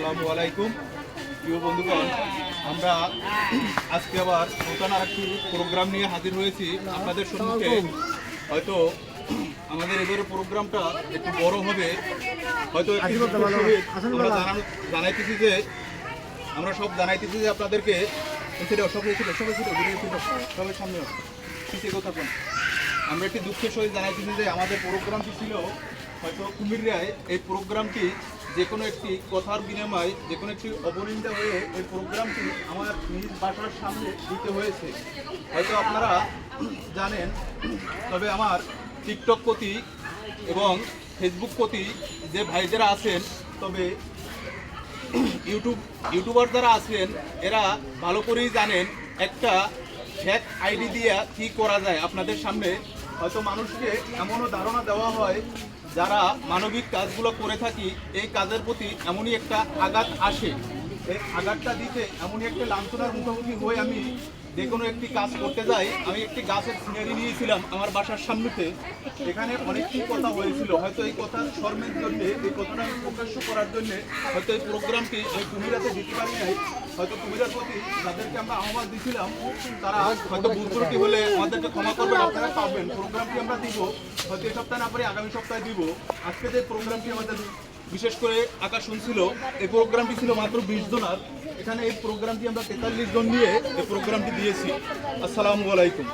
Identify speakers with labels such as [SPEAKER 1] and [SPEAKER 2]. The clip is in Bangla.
[SPEAKER 1] আসসালামু আলাইকুম প্রিয় বন্ধুগণ, আমরা আজকে আবার নতুন আরেকটি প্রোগ্রাম নিয়ে হাজির হয়েছি আপনাদের সম্মুখে। হয়তো আমাদের এবারের প্রোগ্রামটা একটু বড় হবে, হয়তো আমরা সব জানাইতেছি যে আপনাদেরকে সবাই সামনে আমরা একটি দুঃখের সহিত জানাইতেছি যে আমাদের প্রোগ্রামটি ছিল হয়তো কুমিল্লায়। এই প্রোগ্রামটি যে কোনো একটি কথার বিনিময়ে যে কোনো একটি অবনিন্দা হয়ে এই প্রোগ্রামটি আমার নিজ বাসার সামনে দিতে হয়েছে, হয়তো আপনারা জানেন। তবে আমার টিকটক প্রতি এবং ফেসবুক প্রতি যে ভাইদেরা আছেন, তবে ইউটিউবার যারা আছেন এরা ভালো করেই জানেন একটা ফেক আইডি দিয়ে কী করা যায়। আপনাদের সামনে হয়তো মানুষকে এমনও ধারণা দেওয়া হয়, যারা মানবিক কাজগুলো করে থাকি এই কাজের প্রতি এমনই একটা আঘাত আসে। এই আঘাতটা দিতে এমনই একটা লাঞ্ছনার মুখোমুখি হয়ে আমি যে কোনো একটি কাজ করতে যাই। আমি একটি গাছের সিনারি নিয়েছিলাম আমার বাসার সামনেতে, এখানে অনেকটি কথা হয়েছিল। হয়তো এই কথা শর্মের জন্য, এই কথাটা আমি প্রকাশ্য করার জন্য হয়তো এই প্রোগ্রামটি এই কুমিরাতে দিতে পারি নাই। হয়তো কুমিরার প্রতি যাদেরকে আমরা আহ্বান দিয়েছিলাম তারা হয়তো ভুল ত্রুটি হলে আমাদেরকে ক্ষমা করবেন, আপনারা পাবেন। প্রোগ্রামটি আমরা দিব, হয়তো এই সপ্তাহে না পারি আগামী সপ্তাহে দিব। আজকে যে প্রোগ্রামটি আমাদের বিশেষ করে আকাশ শুনছিল, এই প্রোগ্রামটি ছিল মাত্র 20 জনের। এখানে এই প্রোগ্রামটি আমরা 43 জন নিয়ে এই প্রোগ্রামটি দিয়েছি। আসসালামু আলাইকুম।